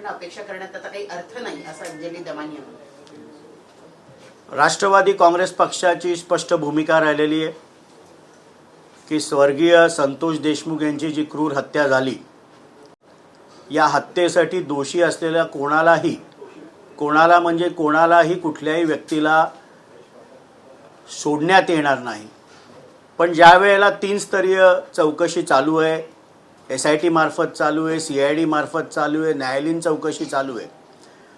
मुख्यमंत्र्यांकडून अपेक्षा करण्यात आता काही अर्थ नाही असं अंजली दमानी यांनी. राष्ट्रवादी काँग्रेस पक्षाची स्पष्ट भूमिका राहिलेली आहे की स्वर्गीय संतोष देशमुख यांची जी क्रूर हत्या झाली, या हत्येसाठी दोषी असलेल्या कोणालाही कुठल्याही व्यक्तीला सोडण्यात येणार नाही. पण ज्या वेळेला 3 स्तरीय चौकशी चालू आहे, SIT मार्फत चालू आहे, CID मार्फत चालू आहे, न्यायालयीन चौकशी चालू आहे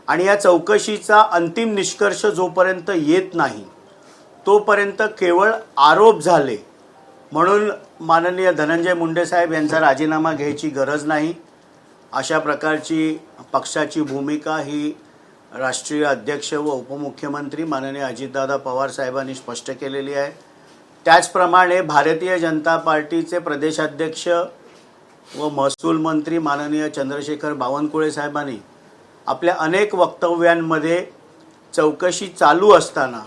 आणि या चौकशीचा अंतिम निष्कर्ष जोपर्यंत येत नाही तोपर्यंत केवळ आरोप झाले म्हणून माननीय धनंजय मुंडे साहेब यांचा राजीनामा घ्यायची गरज नाही, अशा प्रकारची पक्षाची भूमिका ही राष्ट्रीय अध्यक्ष व उपमुख्यमंत्री माननीय अजितदादा पवार साहेबांनी स्पष्ट केलेली आहे. त्याचप्रमाणे भारतीय जनता पार्टीचे प्रदेशाध्यक्ष व महसूल मंत्री माननीय चंद्रशेखर बावनकुळे साहेबांनी आपल्या अनेक वक्तव्यांमध्ये चौकशी चालू असताना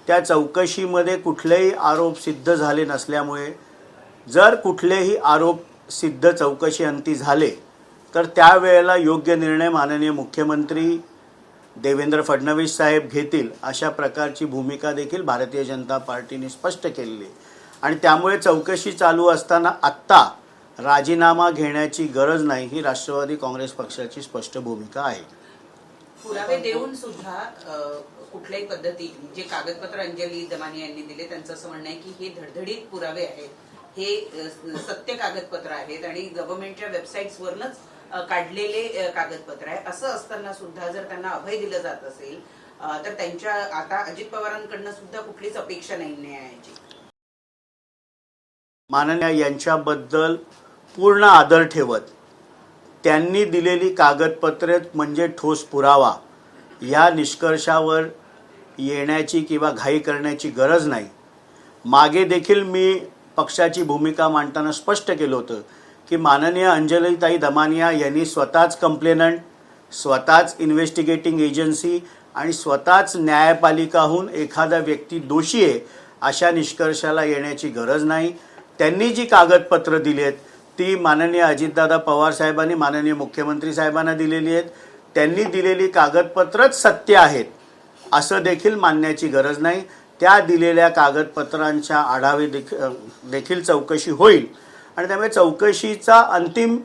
त्या चौकशीमध्ये कुठलेही आरोप सिद्ध झाले नसल्यामुळे जर कुठलेही आरोप सिद्ध चौकशी अंती झाले तर त्यावेळेला योग्य निर्णय माननीय मुख्यमंत्री देवेंद्र फडणवीस साहेब घेतील, अशा प्रकारची भूमिका देखील भारतीय जनता पार्टीने स्पष्ट केलेली आहे. आणि त्यामुळे चौकशी चालू असताना आत्ता राजीनामा घेण्याची गरज नाही, ही राष्ट्रवादी काँग्रेस पक्षाची स्पष्ट भूमिका आहे. पुरावे देऊन सुद्धा कुठल्याही पद्धतीने जे कागदपत्र अंजली दमानी यांनी दिले त्यांचं असं म्हणणं आहे की हे धडधडीत पुरावे आहेत, हे सत्य कागदपत्र आहेत आणि गव्हर्नमेंटच्या वेबसाईट्सवरनच काढलेले कागदपत्र आहे. असं असताना सुद्धा जर त्यांना अभय दिलं जात असेल तर त्यांच्या आता अजित पवारांकडनं सुद्धा कुठलीच अपेक्षा नाही न्यायाची. माननीय यांच्याबद्दल पूर्ण आदर ठेवत त्यांनी दिलेली कागदपत्रे म्हणजे ठोस पुरावा, या निष्कर्षावर येण्याची किंवा घाई करण्याची गरज नाही. मागे देखील मी पक्षाची भूमिका मांडताना स्पष्ट केलं होतं की माननीय अंजलीताई दमानिया यांनी स्वतःच कंप्लेनंट, स्वतःच इन्व्हेस्टिगेटिंग एजन्सी आणि स्वतःच न्यायपालिकाहून एखादा व्यक्ती दोषी आहे अशा निष्कर्षाला येण्याची गरज नाही. त्यांनी जी कागदपत्र दिली आहेत ती माननीय अजितदादा पवार साहेबांनी माननीय मुख्यमंत्री साहेबांना दिलेली आहेत. त्यांनी दिलेली कागदपत्रच सत्य आहेत असं देखील मानण्याची गरज नाही. त्या दिलेल्या कागदपत्रांच्या आढावे देखील चौकशी होईल आणि त्यामुळे चौकशीचा अंतिम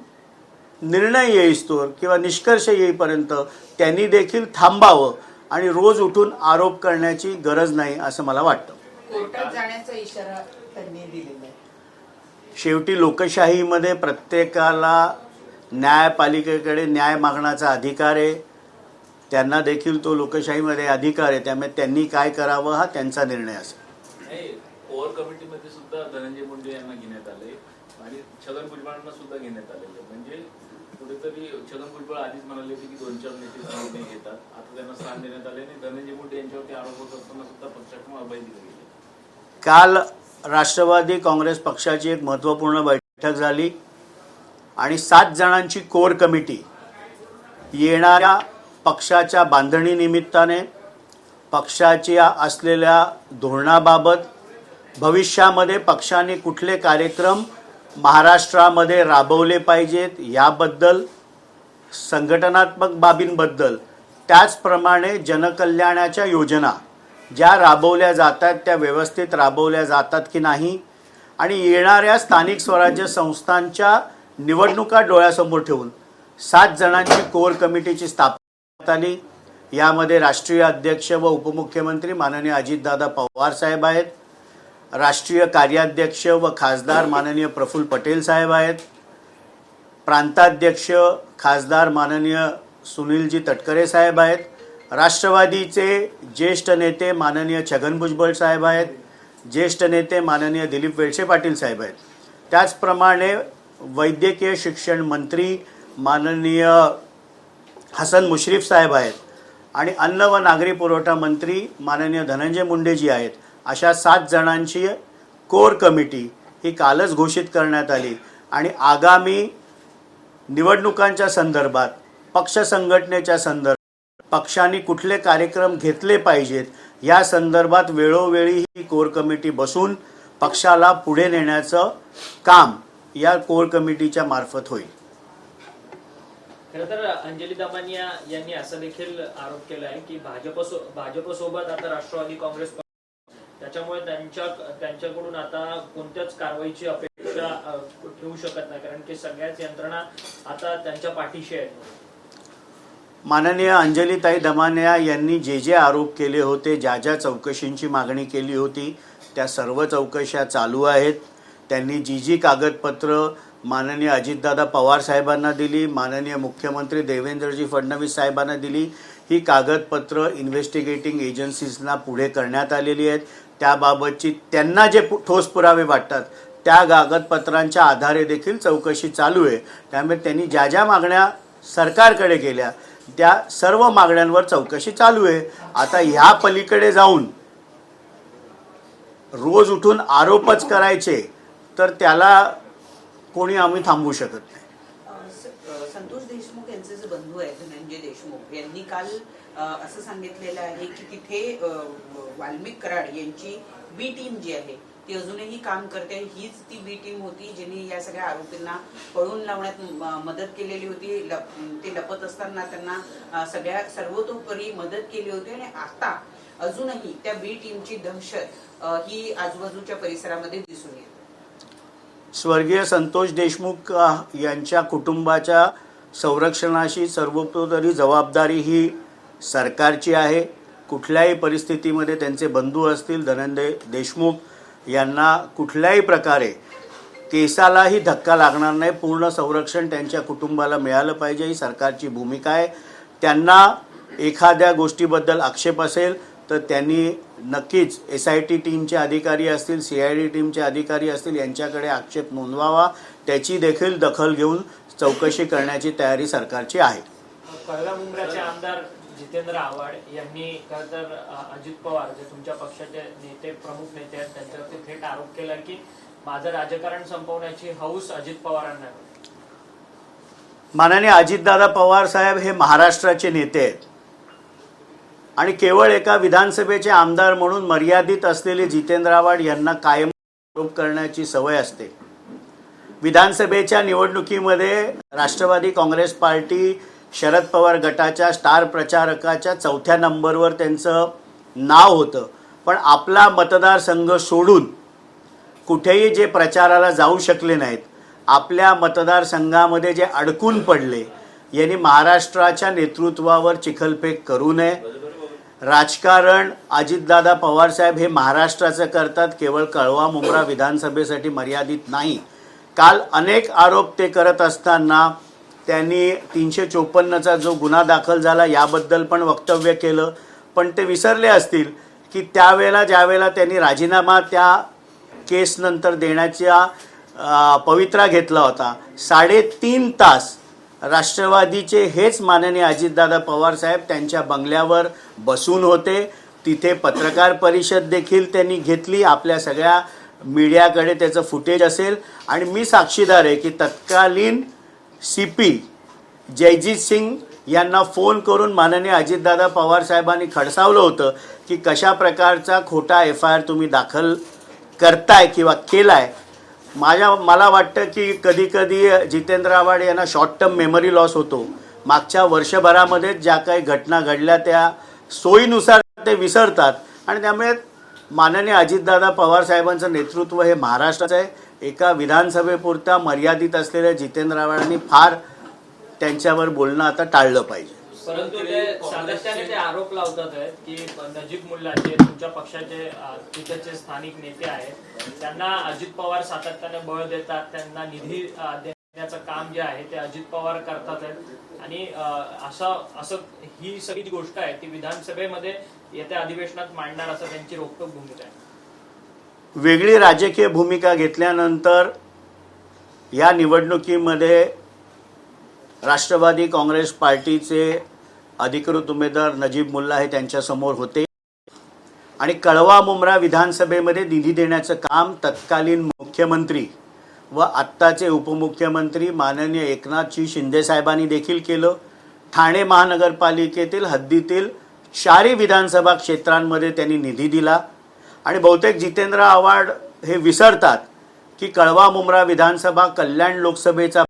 निर्णय येईस्तोवर किंवा निष्कर्ष येईपर्यंत त्यांनी देखील थांबावं आणि रोज उठून आरोप करण्याची गरज नाही असं मला वाटतं. कोर्टात जाण्याचा इशारा त्यांनी दिलेला आहे. शेवटी लोकशाहीमध्ये प्रत्येकाला न्यायपालिकेकडे न्याय मागण्याचा अधिकार आहे, त्यांना देखील तो लोकशाहीमध्ये अधिकार आहे. त्यामुळे त्यांनी काय करावं हा त्यांचा निर्णय असेल. कोर कमिटीमध्ये सुद्धा धनंजय मुंडे यांना घेण्यात आले आणि छगन भुजबळांना सुद्धा घेण्यात आलेले. म्हणजे कुठेतरी छगन भुजबळ आधीच म्हणाले होते की 2-4 नेते निर्णय घेतात, आता त्यांना स्थान देण्यात आले आणि धनंजय मुंडे यांच्यावरती आरोप होत असताना सुद्धा पक्षाकडून अभय दिले गेले. काल राष्ट्रवादी काँग्रेस पक्षाची एक महत्त्वपूर्ण बैठक झाली आणि 7 जणांची कोर कमिटी येणाऱ्या पक्षाच्या बांधणी निमित्ताने, पक्षाच्या असलेल्या धोरणाबाबत, भविष्यामध्ये पक्षाने कुठले कार्यक्रम महाराष्ट्रामध्ये राबवले पाहिजेत याबद्दल, संघटनात्मक बाबींबद्दल, त्याचप्रमाणे जनकल्याणाच्या योजना ज्या राबवल्या जातात त्या व्यवस्थित राबवल्या जातात की नाही आणि येणाऱ्या स्थानिक स्वराज्य संस्थांच्या निवडणुका डोळ्यासमोर ठेवून 7 जणांची कोर कमिटीची स्थापना झाली. यामध्ये राष्ट्रीय अध्यक्ष व उपमुख्यमंत्री माननीय अजितदादा पवार साहेब आहेत, राष्ट्रीय कार्याध्यक्ष व खासदार माननीय प्रफुल्ल पटेल साहेब आहेत, प्रांताध्यक्ष खासदार माननीय सुनीलजी तटकरे साहेब आहेत, राष्ट्रवादीचे ज्येष्ठ नेते माननीय छगन भुजबळ साहेब आहेत, ज्येष्ठ नेते माननीय दिलीप वळसे पाटील साहेब आहेत. त्याचप्रमाणे वैद्यकीय शिक्षण मंत्री माननीय हसन मुश्रीफ साहेब आहेत आणि अन्न व नागरी पुरवठा मंत्री माननीय धनंजय मुंडेजी आहेत. अशा 7 जणांची कोर कमिटी ही कालच घोषित करण्यात आली आणि आगामी निवडणुकांच्या संदर्भात, पक्ष संघटनेच्या संदर्भात, पक्षांनी कुठले कार्यक्रम घेतले पाहिजेत या संदर्भात वेळोवेळी ही कोर कमिटी बसून पक्षाला पुढे नेण्याचं काम या कोर कमिटीच्या मार्फत होईल. खरं तर अंजली दमानिया यांनी असं देखील आरोप केला आहे की भाजपसोबत आता राष्ट्रवादी काँग्रेस त्याच्यामुळे त्यांच्याकडून आता कोणत्याच कारवाईची अपेक्षा ठेवू शकत नाही, कारण की सगळ्याच यंत्रणा आता त्यांच्या पाठीशी आहेत. माननीय अंजलीताई दमानिया यांनी जे जे आरोप केले होते, ज्या ज्या चौकशींची मागणी केली होती, त्या सर्व चौकशा चालू आहेत. त्यांनी जी जी कागदपत्र माननीय अजितदादा पवार साहेबांना दिली, माननीय मुख्यमंत्री देवेंद्रजी फडणवीस साहेबांना दिली, ही कागदपत्र इन्व्हेस्टिगेटिंग एजन्सीजना पुढे करण्यात आलेली आहेत. त्याबाबतची त्यांना जे ठोस पुरावे वाटतात त्या कागदपत्रांच्या आधारे देखील चौकशी चालू आहे. त्यामुळे त्यांनी ज्या ज्या मागण्या सरकारकडे केल्या त्या सर्व मागण्यांवर चौकशी चालू आहे. आता ह्या पलीकडे जाऊन रोज उठून आरोपच करायचे तर त्याला कोणी आम्ही थांबवू शकत नाही. संतोष देशमुख यांचे जे बंधू आहेत धनंजय देशमुख यांनी काल असं सांगितलेलं आहे की तिथे वाल्मिक कराड यांची बी टीम जी आहे ती अजूनही काम करते. हीच ती बी टीम होती जिने या सगळ्या आरोपींना पळून लावण्यात मदत केलेली होती. ते लपत असताना त्यांना सर्वतोपरी मदत केली होती आणि आता अजूनही त्या बी टीमची दहशत ही आजूबाजूच्या परिसरामध्ये दिसून येते. स्वर्गीय संतोष देशमुख यांच्या कुटुंबाच्या संरक्षणाशी सर्वतोपरी जबाबदारी ही सरकारची आहे. कुठल्याही परिस्थितीमध्ये त्यांचे बंधू असतील धनंजय देशमुख यांना कुठल्याही प्रकारे केसालाही धक्का लागणार नाही, पूर्ण संरक्षण त्यांच्या कुटुंबाला मिळालं पाहिजे, ही सरकारची भूमिका आहे. त्यांना एखाद्या गोष्टीबद्दल आक्षेप असेल तर त्यांनी नक्कीच SIT टीमचे अधिकारी असतील, CID टीमचे अधिकारी असतील यांच्याकडे आक्षेप नोंदवावा. त्याची देखील दखल घेऊन चौकशी करण्याची तयारी सरकारची आहे. कळवा मुंब्राचे आमदार जितेंद्र आव्हाड यांनी खरं तर अजित पवार जे तुमच्या पक्षाचे नेते प्रमुख नेते आहेत त्यांच्यावरती थेट आरोप केला की माझं राजकारण संपवण्याची हौस अजित पवारांना आहे. माननीय अजितदादा पवार साहेब हे महाराष्ट्राचे नेते आहेत आणि केवळ एका विधानसभेचे आमदार म्हणून मर्यादित असलेले जितेंद्र आव्हाड यांना कायम आरोप करण्याची सवय असते. विधानसभेच्या निवडणुकीमध्ये राष्ट्रवादी काँग्रेस पार्टी शरद पवार गटाच्या स्टार प्रचारकाच्या 4थ्या नंबरवर त्यांचं नाव होतं, पण आपला मतदारसंघ सोडून कुठेही जे प्रचाराला जाऊ शकले नाहीत, आपल्या मतदारसंघामध्ये जे अडकून पडले, यांनी महाराष्ट्राच्या नेतृत्वावर चिखलफेक करू नये. राजकारण अजितदादा पवारसाहेब हे महाराष्ट्राचं करतात, केवळ कळवा मुंब्रा विधानसभेसाठी मर्यादित नाही. काल अनेक आरोप ते करत असताना त्यांनी 354चा जो गुन्हा दाखल झाला याबद्दल पण वक्तव्य केलं, पण ते विसरले असतील की त्यावेळेला ज्यावेळेला त्यांनी राजीनामा त्या केसनंतर देण्याचा पवित्रा घेतला होता, 3.5 तास राष्ट्रवादीचे हेच माननीय अजितदादा पवार साहेब त्यांच्या बंगल्यावर बसून होते. तिथे पत्रकार परिषद देखील त्यांनी घेतली. आपल्या सगळ्या मीडियाकडे त्याचं फुटेज असेल आणि मी साक्षीदार आहे की तत्कालीन CP जयजीत सिंग यांना फोन करून माननीय अजितदादा पवार साहेबांनी खडसावलं होतं की कशा प्रकारचा खोटा FIR तुम्ही दाखल करताय किंवा केलाय. मला वाटतं की कधी कधी जितेंद्र आव्हाड यांना शॉर्ट टर्म मेमरी लॉस होतो. मागच्या वर्षभरामध्ये ज्या काही घटना घडल्या त्या सोयीनुसार ते विसरतात आणि त्यामुळे माननीय अजितदादा पवार साहेबांचं नेतृत्व हे महाराष्ट्राचं आहे. एका विधानसभेपुरता मर्यादित असलेल्या जितेंद्र आव्हाडांनी फार त्यांच्यावर बोलणं आता टाळलं पाहिजे. परंतु ते सातत्याने ते आरोप लावतात आहेत की नजीब मुल्ला जे तुमच्या पक्षाचे तिथेचे स्थानिक नेते आहेत त्यांना अजित पवार सातत्याने बळ देतात, त्यांना निधी देण्याचं काम जे आहे ते अजित पवार करतात आहेत आणि असं ही सगळी गोष्ट आहे ती विधानसभेमध्ये येत्या अधिवेशनात मांडणार असं त्यांची रोखठोक भूमिका आहे. वेगळी राजकीय भूमिका घेतल्यानंतर या निवडणुकीमध्ये राष्ट्रवादी काँग्रेस पार्टीचे अधिकृत उमेदवार नजीब मुल्ला हे त्यांच्यासमोर होते आणि कळवा मुंब्रा विधानसभेमध्ये निधी देण्याचं काम तत्कालीन मुख्यमंत्री व आत्ताचे उपमुख्यमंत्री माननीय एकनाथजी शिंदे साहेबांनी देखील केलं. ठाणे महानगरपालिकेतील हद्दीतील 4 विधानसभा क्षेत्रांमध्ये त्यांनी निधी दिला आणि बहुतेक जितेंद्र आव्हाड हे विसरतात की कळवा मुंब्रा विधानसभा कल्याण लोकसभेचा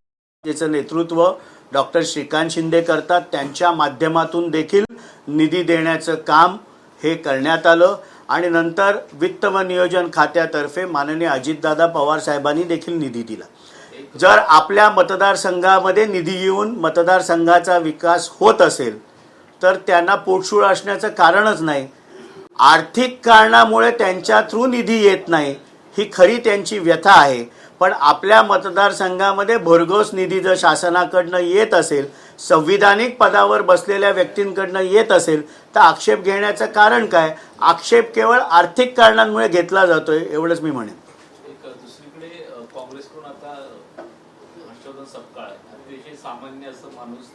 ज्याचं नेतृत्व डॉक्टर श्रीकांत शिंदे करतात, त्यांच्या माध्यमातून देखील निधी देण्याचं काम हे करण्यात आलं आणि नंतर वित्त व नियोजन खात्यातर्फे माननीय अजितदादा पवार साहेबांनी देखील निधी दिला. जर आपल्या मतदारसंघामध्ये निधी येऊन मतदारसंघाचा विकास होत असेल तर त्यांना पोटशूळ असण्याचं कारणच नाही. आर्थिक कारणामुळे त्यांच्या थ्रू निधी येत नाही ही खरी त्यांची व्यथा आहे. पण आपल्या मतदारसंघामध्ये भरघोस निधी जर शासनाकडनं येत असेल, संविधानिक पदावर बसलेल्या व्यक्तींकडनं येत असेल तर आक्षेप घेण्याचं कारण काय? आक्षेप केवळ आर्थिक कारणांमुळे घेतला जातोय एवढंच मी म्हणेन. एक दुसरीकडे काँग्रेसकडून आता हर्षवर्धन सपकाळ अतिशय सामान्य असं माणूस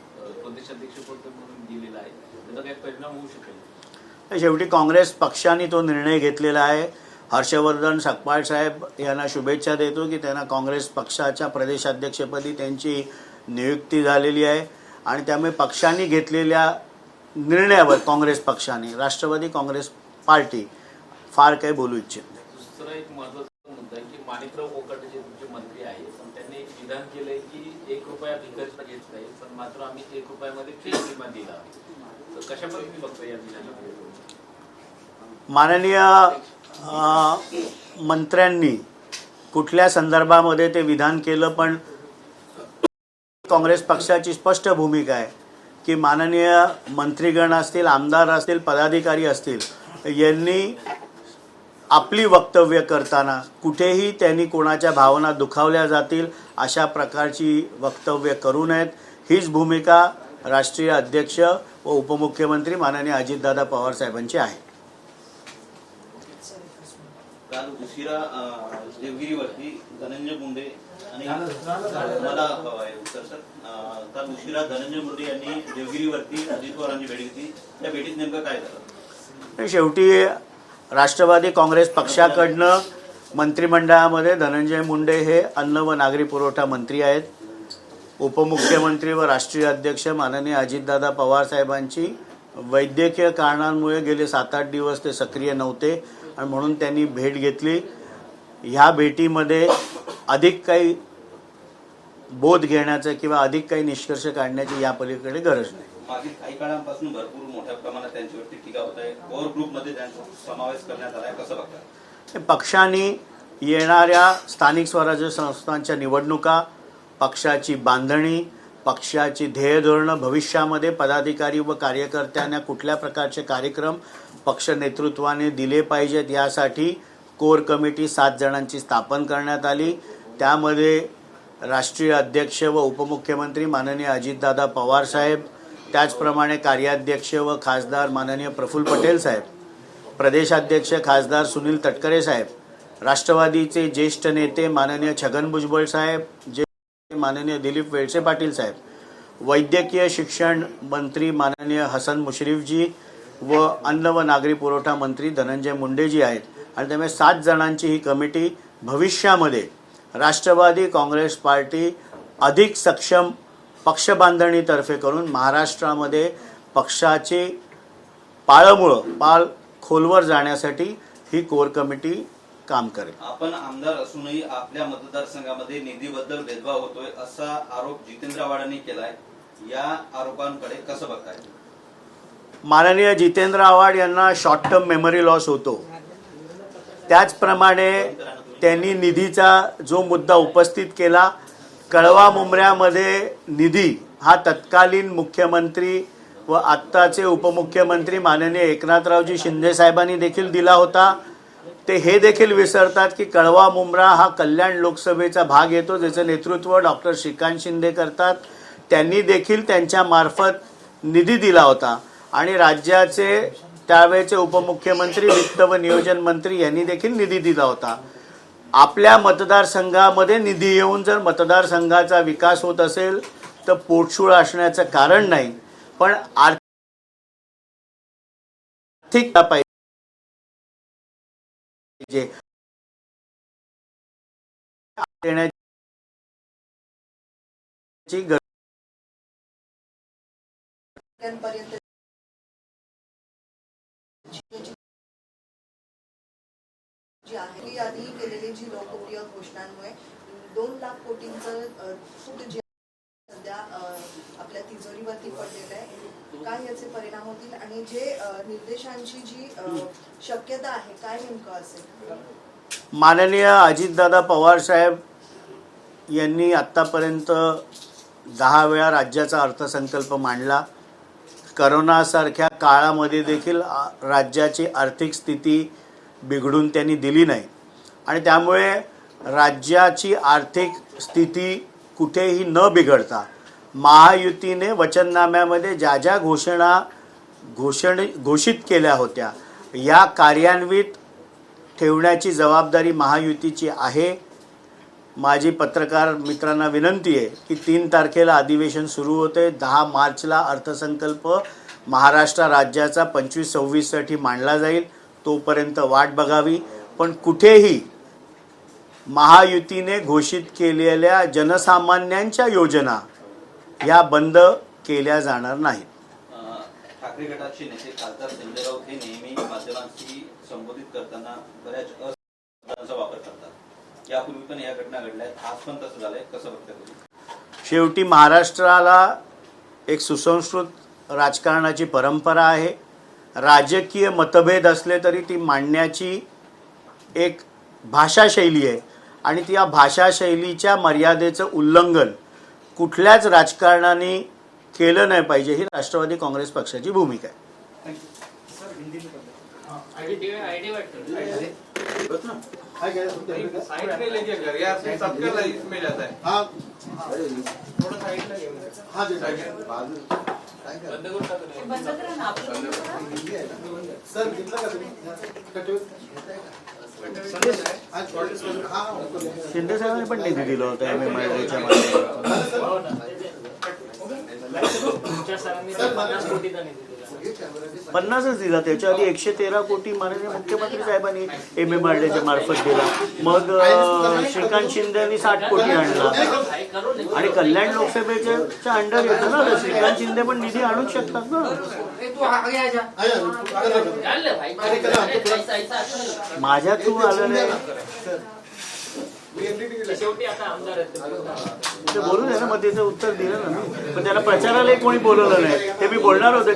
प्रदेशाध्यक्षपद म्हणून गेलेला आहे, त्याचा काही परिणाम होऊ शकेल? शेवटी काँग्रेस पक्षाने तो निर्णय घेतलेला आहे. हर्षवर्धन सकपाळ साहेब यांना शुभेच्छा देतो की त्यांना काँग्रेस पक्षाच्या प्रदेशाध्यक्षपदी त्यांची नियुक्ती झालेली आहे आणि त्यामुळे पक्षाने घेतलेल्या निर्णयावर काँग्रेस पक्षाने, राष्ट्रवादी काँग्रेस पार्टी फार काही बोलू इच्छित नाही. दुसरा एक महत्त्वाचा मुद्दा आहे की माणिकराव कोकाटे जे तुमचे मंत्री आहेत, पण त्यांनी एक विधान केलंय की 1 रुपया विकत घेत नाही, पण मात्र आम्ही 1 रुपयामध्ये फ्री विमा दिला. तर कशा पद्धतीने बघता या विधानाकडे? माननीय मंत्र्यांनी कुठल्या संदर्भामध्ये ते विधान केलं, पण काँग्रेस पक्षाची स्पष्ट भूमिका आहे की माननीय मंत्रीगण असतील, आमदार असतील, पदाधिकारी असतील, यांनी आपली वक्तव्य करताना कुठेही त्यांनी कोणाच्या भावना दुखावल्या जातील अशा प्रकारची वक्तव्य करू नयेत. हीच भूमिका राष्ट्रीय अध्यक्ष व उपमुख्यमंत्री माननीय अजितदादा पवार साहेबांची आहे. काल उशिरा देवगिरीवरती धनंजय मुंडे आणि मला हवं आहे उत्तर सर. काल उशिरा धनंजय मुंडे यांनी देवगिरीवरती अजित पवारांची भेट घेतली. त्या भेटीत नेमकं काय झालं? शेवटी राष्ट्रवादी काँग्रेस पक्षाकडनं मंत्रिमंडळामध्ये धनंजय मुंडे हे अन्न व नागरी पुरवठा मंत्री आहेत. उपमुख्यमंत्री व राष्ट्रीय अध्यक्ष माननीय अजितदादा पवार साहेबांची वैद्यकीय कारणांमुळे गेले 7-8 दिवस ते सक्रिय नव्हते आणि म्हणून त्यांनी भेट घेतली. ह्या भेटीमध्ये अधिक काही बोध घेण्याचं किंवा अधिक काही निष्कर्ष काढण्याची या पलीकडे गरज नाही. मागील काही काळापासून भरपूर मोठ्या प्रमाणात त्यांच्यावरती टीका होत आहे. कोर ग्रुपमध्ये त्यांचा समावेश करण्यात आला आहे, कसं बघताय? पक्षाने येणाऱ्या स्थानिक स्वराज्य संस्थांच्या निवडणुका, पक्षाची बांधणी, पक्षाची ध्येय धोरणं, भविष्यामध्ये पदाधिकारी व कार्यकर्त्यांना कुठल्या प्रकारचे कार्यक्रम पक्ष नेतृत्वाने दिले पाहिजेत यासाठी कोर कमिटी 7 जणांची स्थापन करण्यात आली. त्यामध्ये राष्ट्रीय अध्यक्ष व उपमुख्यमंत्री माननीय अजितदादा पवार साहेब, त्याचप्रमाणे कार्याध्यक्ष व खासदार माननीय प्रफुल्ल पटेल साहेब, प्रदेशाध्यक्ष खासदार सुनील तटकरे साहेब, राष्ट्रवादीचे ज्येष्ठ नेते माननीय छगन भुजबळ साहेब, जे माननीय दिलीप वळसे पाटील साहेब, वैद्यकीय शिक्षण मंत्री माननीय हसन मुश्रीफजी व अन्न व नागरी पुरवठा मंत्री धनंजय मुंडेजी आहेत. आणि त्यामुळे 7 जणांची ही कमिटी भविष्यामध्ये राष्ट्रवादी काँग्रेस पार्टी अधिक सक्षम पक्ष बांधणीतर्फे करून महाराष्ट्रामध्ये पक्षाचे पाळ खोलवर जाण्यासाठी ही कोर कमिटी काम करेल. आपण आमदार असूनही आपल्या मतदारसंघामध्ये निधीबद्दल भेदभाव होतोय असा आरोप जितेंद्र आव्हाडांनी केलाय. या आरोपांकडे कसं बघताय? माननीय जितेंद्र आव्हाड यांना शॉर्ट टर्म मेमरी लॉस होतो. त्याचप्रमाणे त्यांनी निधीचा जो मुद्दा उपस्थित केला, कळवा मुंब्र्यामध्ये निधी हा तत्कालीन मुख्यमंत्री व आत्ताचे उपमुख्यमंत्री माननीय एकनाथरावजी शिंदे साहेबांनी देखील दिला होता. ते हे देखील विसरतात की कळवा मुंब्रा हा कल्याण लोकसभेचा भाग येतो, ज्याचं नेतृत्व डॉक्टर श्रीकांत शिंदे करतात. त्यांनी देखील त्यांच्या मार्फत निधी दिला होता आणि राज्याचे त्यावेळेचे उपमुख्यमंत्री वित्त व नियोजन मंत्री यांनी देखील निधी दिला होता. आपल्या मतदारसंघामध्ये निधी येऊन जर मतदारसंघाचा विकास होत असेल तर पोटशूळ असण्याचं कारण नाही, पण आर्थिक पाहिजे देण्याची गरज जी आहे ती आधी केलेली जी लोकप्रिय घोषणांमुळे 2 लाख कोटींचं सूट जे सध्या देवीवरती पडलेलं आहे, काय याचे परिणाम होतील आणि जे निर्देशांची जी शक्यता आहे काय नेमकं असेल? माननीय अजितदादा पवार साहेब यांनी आत्तापर्यंत 10 वेळा राज्याचा अर्थसंकल्प मांडला. करोनासारख्या काळामध्ये देखील राज्याची आर्थिक स्थिती बिघडून त्यांनी दिली नाही आणि त्यामुळे राज्याची आर्थिक स्थिती कुठेही न बिघडता महायुतीने वचननाम्यामध्ये ज्या ज्या घोषित केल्या होत्या या कार्यान्वित ठेवण्याची जबाबदारी महायुतीची आहे. माझी पत्रकार मित्रांना विनंती आहे की 3 तारखेला अधिवेशन सुरू होते. 10 मार्चला अर्थसंकल्प महाराष्ट्र राज्याचा 25-26साठी मांडला जाईल. तोपर्यंत वाट बघावी. पण कुठेही महायुतीने घोषित केलेल्या जनसामान्यांच्या योजना या बंद केल्या जाणार नाहीत. ठाकरे गटाचे नेते खासदार संजय राऊत हे नेहमी माध्यमांशी संबोधित करताना बऱ्याच शब्दांचा वापर करतात. यापूर्वी पण या घटना घडल्या, आज पण तसं झालंय, कसं बघता तुम्ही? शेवटी महाराष्ट्राला एक सुसंस्कृत राजकारणाची परंपरा आहे. राजकीय मतभेद असले तरी ती मांडण्याची एक भाषाशैली आहे आणि त्या भाषाशैलीच्या मर्यादेचं उल्लंघन कुठल्याच राजकारणाने केलं नाही पाहिजे ही राष्ट्रवादी काँग्रेस पक्षाची भूमिका आहे. साइड में लेके कर यार, सबका लाइफ में जाता है। हाँ थोड़ा साइड लगे हाँ जी बंद करा ना आपण. सर कितना का शिंदे साहेबांनी पण निधी दिला होता MMRDAच्या माध्यमातून. तुमच्या सरांनी 50 कोटीचा निधी दिला. 50च दिला. त्याच्या आधी 113 कोटी माननीय मुख्यमंत्री साहेबांनी MMRDAच्या मार्फत दिला. मग श्रीकांत शिंदेनी 60 कोटी आणला आणि कल्याण लोकसभेच्या अंडर येतं ना. श्रीकांत शिंदे पण निधी आणूच शकतात ना. माझ्या थ्रू आलं नाही शेवटी आता आमदार आहेत ते बोलू दे ना. मग त्याचं उत्तर दिलं ना मी. पण त्याला प्रचारालाही कोणी बोलवलं नाही. ते मी बोलणार होते.